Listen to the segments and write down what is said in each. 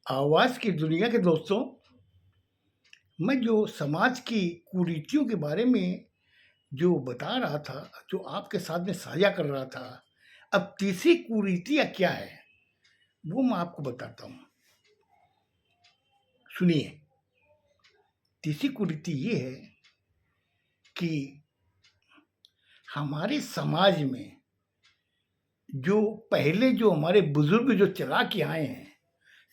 आवाज़ की दुनिया के दोस्तों, मैं जो समाज की कुरीतियों के बारे में जो बता रहा था, जो आपके साथ में साझा कर रहा था, अब तीसरी कुरीतियाँ क्या है, वो मैं आपको बताता हूँ। सुनिए, तीसरी कुरीति ये है कि हमारे समाज में जो पहले जो हमारे बुज़ुर्ग जो चला के आए हैं,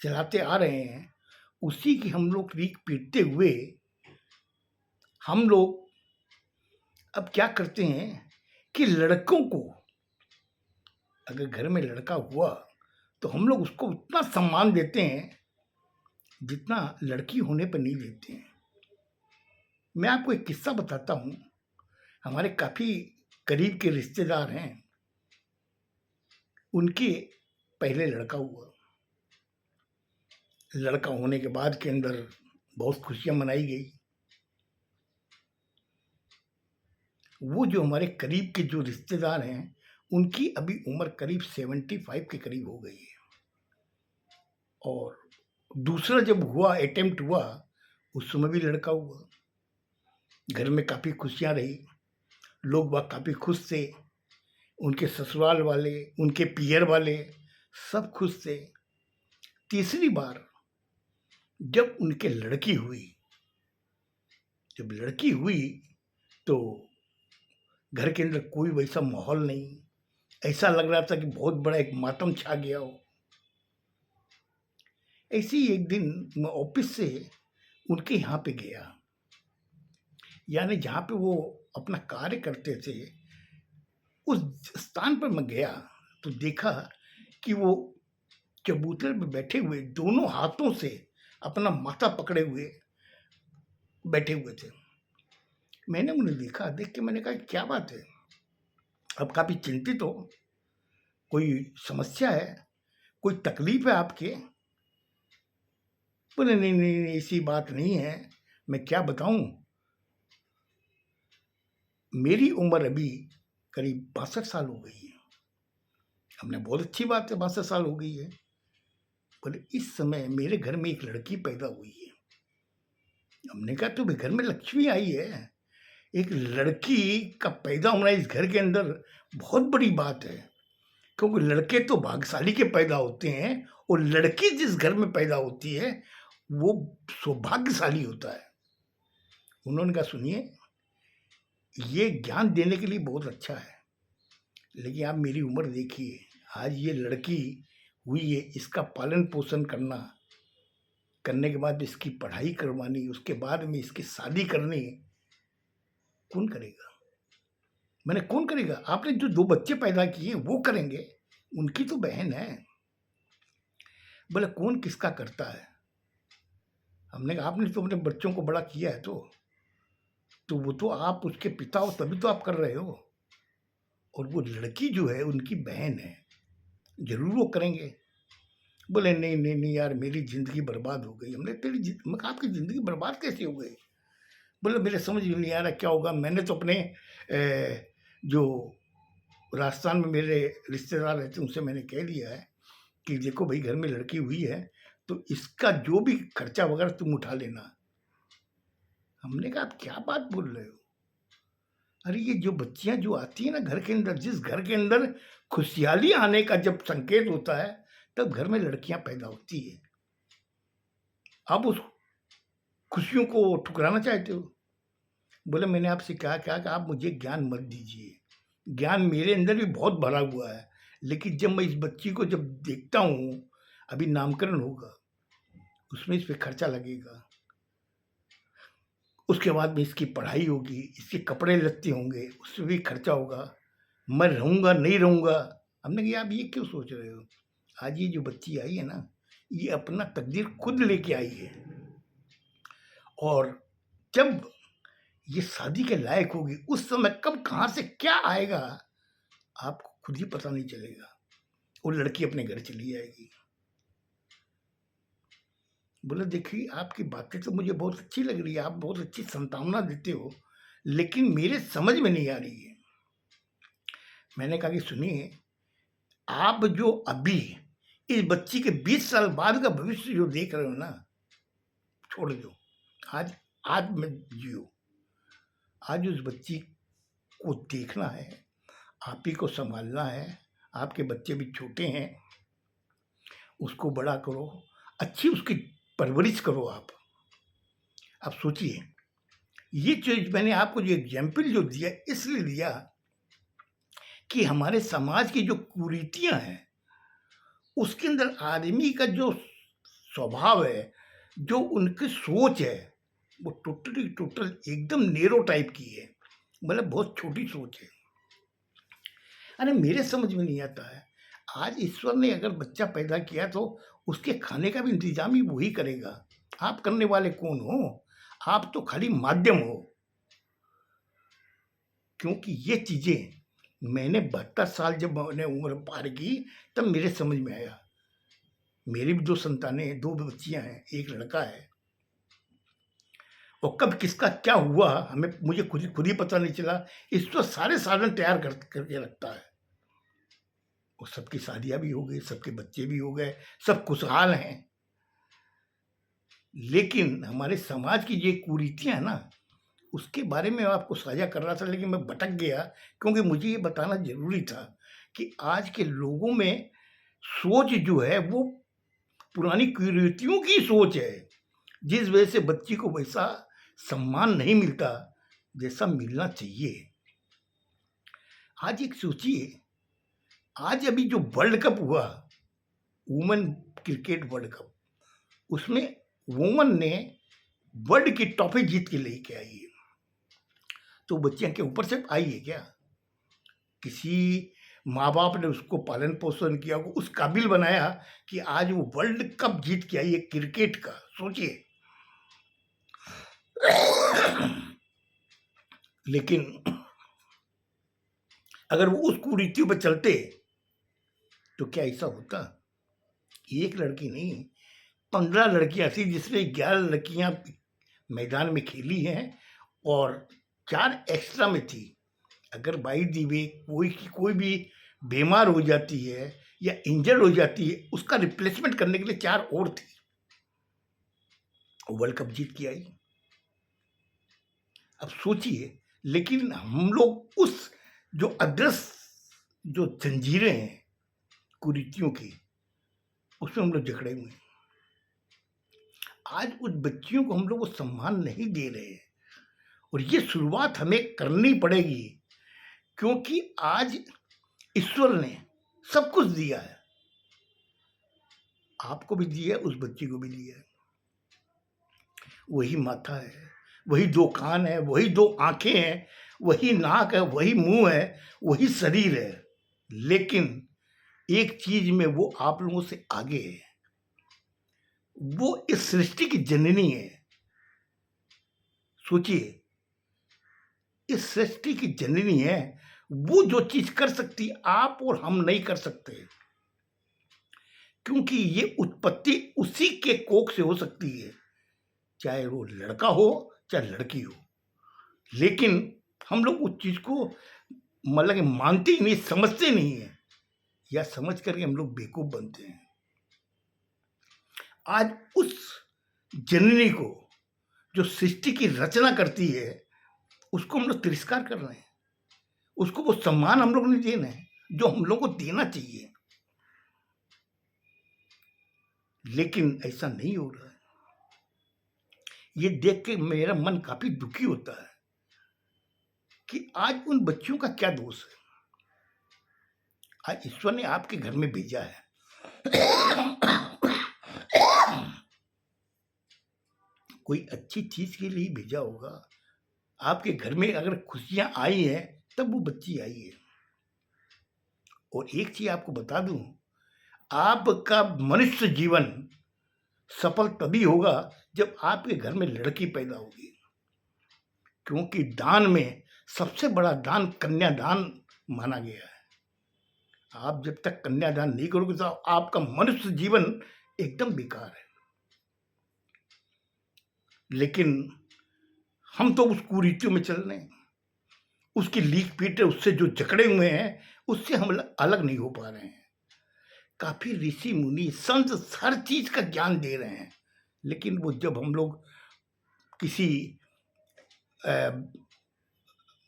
चलाते आ रहे हैं, उसी की हम लोग रीख पीटते हुए हम लोग अब क्या करते हैं कि लड़कों को अगर घर में लड़का हुआ तो हम लोग उसको उतना सम्मान देते हैं जितना लड़की होने पर नहीं देते हैं। मैं आपको एक किस्सा बताता हूँ। हमारे काफ़ी करीब के रिश्तेदार हैं, उनके पहले लड़का हुआ। लड़का होने के बाद के अंदर बहुत खुशियाँ मनाई गई। वो जो हमारे करीब के जो रिश्तेदार हैं, उनकी अभी उम्र करीब 75 के करीब हो गई है। और दूसरा जब हुआ, अटेम्प्ट हुआ, उस समय भी लड़का हुआ। घर में काफ़ी खुशियाँ रही, लोग वह काफ़ी खुश थे, उनके ससुराल वाले, उनके पियर वाले सब खुश थे। तीसरी बार जब उनके लड़की हुई, जब लड़की हुई तो घर के अंदर कोई वैसा माहौल नहीं, ऐसा लग रहा था कि बहुत बड़ा एक मातम छा गया हो। ऐसे ही एक दिन मैं ऑफिस से उनके यहाँ पे गया, यानी जहाँ पे वो अपना कार्य करते थे, उस स्थान पर मैं गया तो देखा कि वो चबूतरे पे बैठे हुए दोनों हाथों से अपना माथा पकड़े हुए बैठे हुए थे। मैंने उन्हें देखा, देख के मैंने कहा क्या बात है, अब काफ़ी चिंतित हो, कोई समस्या है, कोई तकलीफ है आपके? बोले नहीं नहीं नहीं, ऐसी बात नहीं है, मैं क्या बताऊं, मेरी उम्र अभी करीब 62 साल हो गई है। हमने बहुत अच्छी बात है, 62 साल हो गई है। बोले इस समय मेरे घर में एक लड़की पैदा हुई है। हमने कहा तो घर में लक्ष्मी आई है, एक लड़की का पैदा होना इस घर के अंदर बहुत बड़ी बात है, क्योंकि लड़के तो भाग्यशाली के पैदा होते हैं और लड़की जिस घर में पैदा होती है वो सौभाग्यशाली होता है। उन्होंने कहा सुनिए, ये ज्ञान देने के लिए बहुत अच्छा है, लेकिन आप मेरी उम्र देखिए, आज ये लड़की हुई है, इसका पालन पोषण करने के बाद इसकी पढ़ाई करवानी, उसके बाद में इसकी शादी करनी, कौन करेगा? मैंने कौन करेगा? आपने जो 2 बच्चे पैदा किए वो करेंगे, उनकी तो बहन है। बोले कौन किसका करता है? हमने कहा आपने तो अपने बच्चों को बड़ा किया है, तो वो तो आप उसके पिता हो तभी तो आप कर रहे हो, और वो लड़की जो है उनकी बहन है, ज़रूर वो करेंगे। बोले नहीं नहीं नहीं यार, मेरी ज़िंदगी बर्बाद हो गई। हमने मैं कहा आपकी ज़िंदगी बर्बाद कैसे हो गई? बोले मेरे समझ में नहीं आ रहा क्या होगा। मैंने तो अपने जो राजस्थान में मेरे रिश्तेदार रहते हैं उनसे मैंने कह दिया है कि देखो भाई, घर में लड़की हुई है तो इसका जो भी खर्चा वगैरह तुम उठा लेना। हमने कहा आप क्या बात बोल रहे हो? अरे ये जो बच्चियां जो आती है ना घर के अंदर, जिस घर के अंदर खुशहाली आने का जब संकेत होता है, तब घर में लड़कियां पैदा होती है। आप उस खुशियों को ठुकराना चाहते हो? बोले मैंने आपसे कहा क्या कि आप मुझे ज्ञान मत दीजिए, ज्ञान मेरे अंदर भी बहुत भरा हुआ है, लेकिन जब मैं इस बच्ची को जब देखता हूँ, अभी नामकरण होगा, उसमें इस पे खर्चा लगेगा, उसके बाद में इसकी पढ़ाई होगी, इसके कपड़े लत्ते होंगे, उसमें भी खर्चा होगा, मैं रहूँगा नहीं रहूँगा। हमने कहा आप ये क्यों सोच रहे हो? आज ये जो बच्ची आई है ना, ये अपना तकदीर खुद लेके आई है, और जब ये शादी के लायक होगी उस समय कब कहाँ से क्या आएगा आपको खुद ही पता नहीं चलेगा। वो लड़की अपने घर चली जाएगी। बोले देखिए आपकी बातें तो मुझे बहुत अच्छी लग रही है, आप बहुत अच्छी संतावना देते हो, लेकिन मेरे समझ में नहीं आ रही है। मैंने कहा कि सुनिए, आप जो अभी इस बच्ची के 20 साल बाद का भविष्य जो देख रहे हो ना, छोड़ दो। आज आज में जियो। आज उस बच्ची को देखना है, आप ही को संभालना है। आपके बच्चे भी छोटे हैं, उसको बड़ा करो, अच्छी उसकी परवरिश करो। आप सोचिए, ये चीज मैंने आपको जो एग्जाम्पल जो दिया इसलिए दिया कि हमारे समाज की जो कुरीतियां हैं, उसके अंदर आदमी का जो स्वभाव है, जो उनकी सोच है, वो टोटल एकदम नेरो टाइप की है, मतलब बहुत छोटी सोच है। अरे मेरे समझ में नहीं आता है, आज ईश्वर ने अगर बच्चा पैदा किया तो उसके खाने का भी इंतजाम ही वही करेगा। आप करने वाले कौन हो? आप तो खाली माध्यम हो। क्योंकि ये चीजें मैंने 72 साल जब मैंने उम्र पार की तब मेरे समझ में आया। मेरी भी 2 संतानें हैं, 2 बच्चियां हैं, 1 लड़का है। और कब किसका क्या हुआ मुझे खुद ही पता नहीं चला। ईश्वर सारे साधन तैयार करके रखता है। और सबकी शादियां भी हो गई, सबके बच्चे भी हो गए, सब खुशहाल हैं। लेकिन हमारे समाज की ये कुरीतियां है ना, उसके बारे में आपको साझा कर रहा था, लेकिन मैं भटक गया क्योंकि मुझे ये बताना जरूरी था कि आज के लोगों में सोच जो है वो पुरानी कुरीतियों की सोच है, जिस वजह से बच्ची को वैसा सम्मान नहीं मिलता जैसा मिलना चाहिए। आज एक सोचिए, आज अभी जो वर्ल्ड कप हुआ, वुमेन क्रिकेट वर्ल्ड कप, उसमें वुमेन ने वर्ल्ड की ट्रॉफी जीत के लेके आई है। तो बच्चियां के ऊपर से आई है क्या? किसी माँ बाप ने उसको पालन पोषण किया, उस काबिल बनाया कि आज वो वर्ल्ड कप जीत के आई है क्रिकेट का। सोचिए। लेकिन अगर वो उस कुरीतियों पर चलते तो क्या ऐसा होता? एक लड़की नहीं, 15 लड़कियां थी, जिसमें 11 लड़कियां मैदान में खेली हैं और 4 एक्स्ट्रा में थी। अगर बाई दी वे कोई भी बीमार हो जाती है या इंजर्ड हो जाती है, उसका रिप्लेसमेंट करने के लिए 4 और थी। वर्ल्ड कप जीत के आई। अब सोचिए, लेकिन हम लोग उस जो अदृश्य जो जंजीरें हैं कुरीतियों की, उसमें हम लोग जकड़े हुए हैं। आज उस बच्चियों को हम लोग वो सम्मान नहीं दे रहे हैं, और ये शुरुआत हमें करनी पड़ेगी, क्योंकि आज ईश्वर ने सब कुछ दिया है। आपको भी दिया है, उस बच्ची को भी दिया है। वही माथा है, वही 2 कान है, वही 2 आंखें हैं, वही नाक है, वही मुंह है, वही शरीर है। लेकिन एक चीज में वो आप लोगों से आगे है, वो इस सृष्टि की जननी है। सोचिए, इस सृष्टि की जननी है, वो जो चीज कर सकती आप और हम नहीं कर सकते, क्योंकि ये उत्पत्ति उसी के कोख से हो सकती है, चाहे वो लड़का हो चाहे लड़की हो। लेकिन हम लोग उस चीज को मतलब कि मानते ही नहीं, समझते नहीं है, या समझ करके हम लोग बेवकूफ बनते हैं। आज उस जननी को जो सृष्टि की रचना करती है, उसको हम लोग तिरस्कार कर रहे हैं। उसको वो सम्मान हम लोग नहीं दे रहे हैं जो हम लोग को देना चाहिए। लेकिन ऐसा नहीं हो रहा है। ये देख के मेरा मन काफी दुखी होता है कि आज उन बच्चियों का क्या दोष है। आज ईश्वर ने आपके घर में भेजा है। कोई अच्छी चीज के लिए भेजा होगा। आपके घर में अगर खुशियां आई हैं तब वो बच्ची आई है। और एक चीज आपको बता दूं, आपका मनुष्य जीवन सफल तभी होगा जब आपके घर में लड़की पैदा होगी, क्योंकि दान में सबसे बड़ा दान कन्यादान माना गया है। आप जब तक कन्यादान नहीं करोगे तो आपका मनुष्य जीवन एकदम बेकार है। लेकिन हम तो उस कुरीतियों में चल रहे हैं, उसकी लीक पीट, उससे जो जकड़े हुए हैं, उससे हम अलग नहीं हो पा रहे हैं। काफ़ी ऋषि मुनि संत हर चीज़ का ज्ञान दे रहे हैं, लेकिन वो जब हम लोग किसी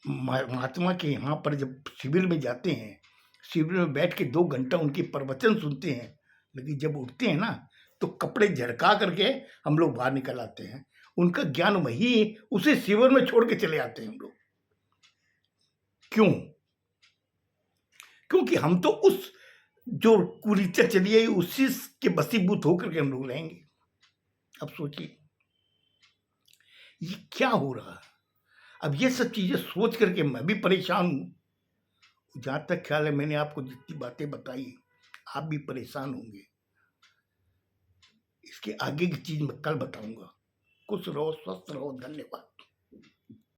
महात्मा के यहाँ पर जब शिविर में जाते हैं, शिविर में बैठ के 2 घंटा उनके प्रवचन सुनते हैं, लेकिन जब उठते हैं ना तो कपड़े झड़का करके हम लोग बाहर निकल आते हैं। उनका ज्ञान वहीं उसी शिविर में छोड़ के चले आते हैं हम लोग। क्यों? क्योंकि हम तो उस जो कुरीति चली आई उसी के वशीभूत होकर के हम लोग रहेंगे। अब सोचिए ये क्या हो रहा है। अब ये सब चीजें सोच करके मैं भी परेशान हूं। जहां तक ख्याल है मैंने आपको जितनी बातें बताई आप भी परेशान होंगे। इसके आगे की चीज मैं कल बताऊंगा। खुश रहो, स्वस्थ रहो, धन्यवाद।